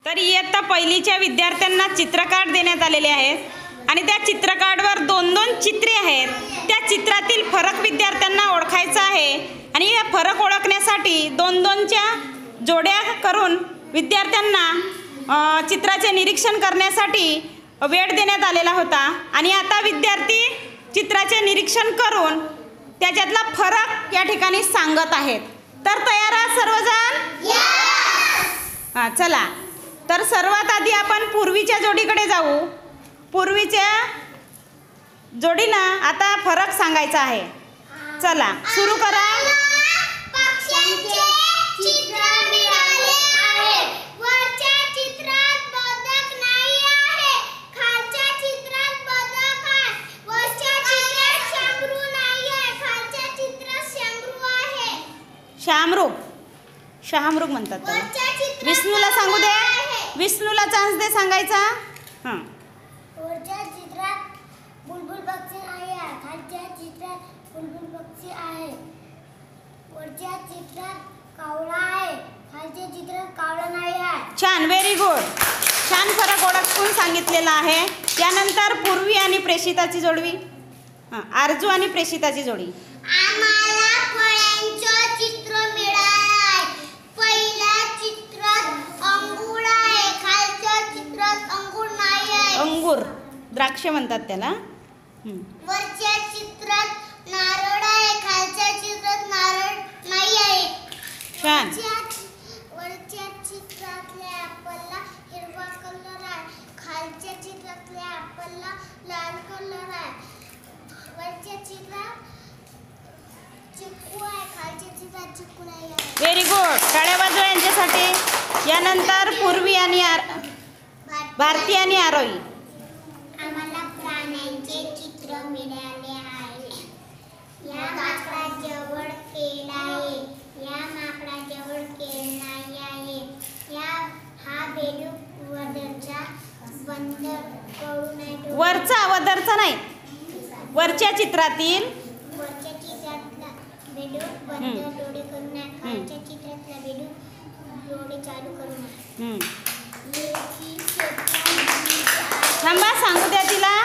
तर इयत्ता पहिलीच्या विद्यार्थ्यांना चित्रकार्ड देण्यात आलेले आहेत आणि त्या चित्रकार्डवर 2-2 चित्रे आहेत. त्या चित्रातील फरक विद्यार्थ्यांना ओळखायचा आहे आणि हे फरक ओळखण्यासाठी 2-2च्या जोड्या करून विद्यार्थ्यांना चित्राचे निरीक्षण करण्यासाठी वेळ देण्यात आलेला होता. आणि आता विद्यार्थी चित्राचे निरीक्षण करून त्याच्यातला फरक या ठिकाणी सांगत आहेत. तर तयार आहात सर्वजण? हां, चला. तर सर्वात आधी आपण पूर्वीच्या जोडीकडे जाऊ. पूर्वीच्या जोडीला आता फरक सांगायचा आहे. चला सुरू करा. पक्ष्यांचे चित्र मिळाले आहे. वरच्या चित्रात बदक नाही आहे. खालच्या चित्रात बदक आहे. वरच्या चित्रात शामरू नाही आहे. खालच्या चित्रात शामरू आहे. शामरूक म्हणतात त्याला. विष्णूला सांगू दे. विष्णूला चान्स दे सांगायचा. हां. वरच्या चित्रात बुलबुल पक्षी नाही आहे. खालच्या चित्रात बुलबुल पक्षी आहे. वरच्या चित्रात कावळा आहे. खालच्या चित्रात कावळा नाही आहे. छान, व्हेरी गुड. छान फरक ओळखून सांगितलेला आहे. त्यानंतर पूर्वी आणि प्रेषिताची जोडवी. हां, आरजू आणि प्रेषिताची जोडी. आम्हाला फळांचं चित्र मिळालं आहे. पहिल्या चित्रात अंगूर आहे. खालच्या चित्रात अंगूर नाही आहे. अंगूर, द्राक्ष म्हणतात त्याला. वरच्या चित्रात नारळ आहे. खालच्या चित्रात नारळ नाही आहे. छान. वरच्या चित्रातल्या ॲपलला हिरवा कलर आहे. खालच्या चित्रातल्या ॲपलला लाल कलर आहे. वरच्या चित्रात चिक्कू आहे. खालच्या चित्रात चिक्कू नाही आहे. Very good. टाळ्या वाजवा यांच्यासाठी. यानंतर पूर्वी आणि भारती आणि आरोही. आम्हाला प्राण्यांचे चित्र मिळाले आहे. या माकडाजवळ केळ आहे. या माकडाजवळ केळ नाही आहे. हा बेडूक वरचा बंद करू नये. वरचा वदरचा नाही. वरच्या चित्रातील वरच्या चित्रातला बेडूक बंद डोळे करू नये. खालच्या चित्रातला बेडूक डोळे चालू करू नये. थांबा, सांगू द्या तिला.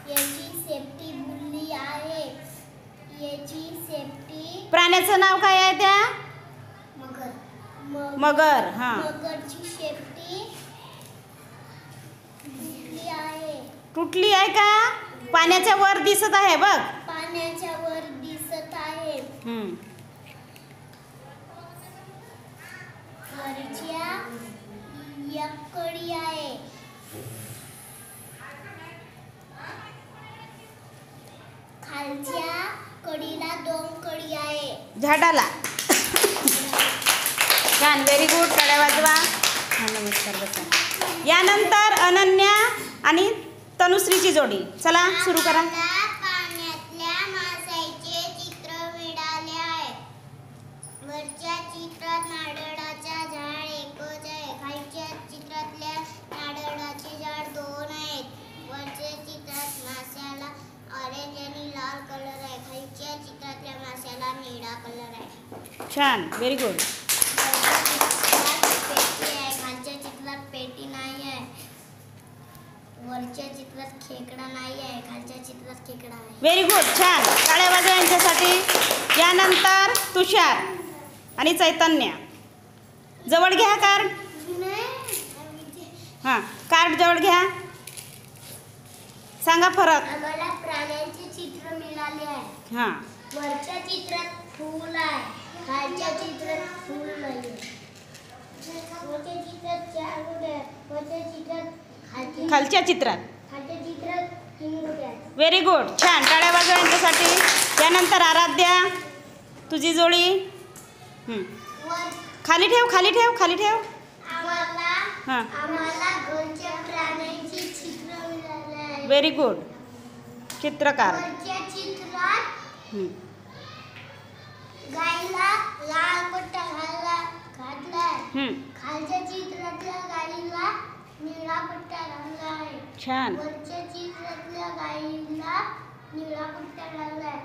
याची सेफ्टी बुल्ली आहे. याची सेफ्टी. प्राण्याचं नाव काय आहे त्या? मगर. हां. मगरची सेफ्टी बुल्ली आहे. तुटली आहे का? पाण्याच्या वर दिसत आहे बघ. पाण्याच्या वर दिसत आहे. वरच्या एक कडी आहे. खालच्या कडीला 2 कडी आहे. झाडाला. छान, व्हेरी गुड. टाळ्या वाजवा. नमस्कार बसा. यानंतर अनन्या आणि तनुश्रीची जोडी. चला सुरू करा. पाण्यातल्या माशाचे चित्र मिळाले आहे. वरच्या चित्रात नारळाचा झाड एकच आहे. खालच्या चित्रातल्या नारळाचे झाड 2 आहेत. वरच्या चित्रात माशाला ऑरेंज आणि लाल कलर आहे. खालच्या चित्रातल्या माशाला निळा कलर आहे. छान, व्हेरी गुड. खालच्या चित्रात पेटी नाही आहे. वरच्या चित्रात खेकडा नाही आहे. खालच्या चित्रात खेकडा आहे. Very good. छान, टाळ्या वाजवा यांच्यासाठी. यानंतर तुषार आणि चैतन्य. जवळ घ्या कार्ड. हां, कार्ड जवळ घ्या. सांगा फरक. आम्हाला प्राण्यांचे चित्र मिळाले आहे. हां. वरच्या चित्रात फूल आहे. खालच्या चित्रात फूल नाही. वरच्या चित्रात चार आहे. वरच्या चित्रात खालच्या चित्रात हिंगोळे आहे. Very good. छान, टाळ्या वाजवा यांच्यासाठी. त्यानंतर आराध्या, तुझी जोडी. खाली ठेव, खाली ठेव, खाली ठेव. आम्हाला घरच्या प्राण्यांचे चित्र मिळाले आहे. Very good. चित्रकार. वरच्या चित्रात गाईला लाल पट्टा घातलाय. खालच्या चित्रातल्या गाईला निळा पट्टा रंगला आहे. छान. वरच्या चित्रातल्या गाईला निळा पट्टा रंगलाय.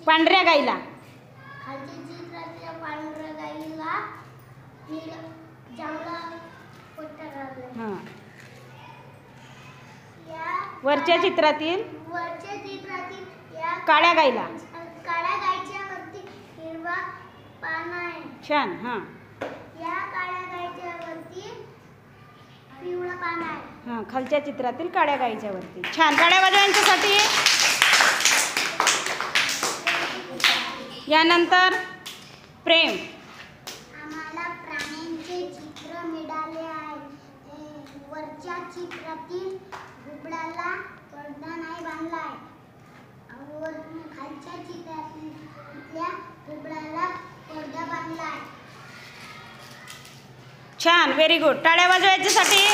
पांढऱ्या गाईला. खालच्या चित्रातल्या पांढऱ्या गाईला निळा जांभळा पट्टा वरच्या चित्रातील या काळ्या गाईला. काळ्या गाईच्या वरती हिरवा पान आहे. छान. हां या काळ्या गाईच्या वरती पिवळा पान आहे. हां खालच्या चित्रातील काळ्या गाईच्या वरती. छान. काळ्या वाजवांच्यासाठी. यानंतर प्रेम. आम्हाला प्राण्यांचे चित्र मिळाले आहे. वरच्या चित्रातील घुबडाला पडदा नाही बांधलाय. खालच्या चित्रातल्या घुबडाला पडदा बांधलाय. छान. Very good. टाळ्या वाजवायच्यासाठी.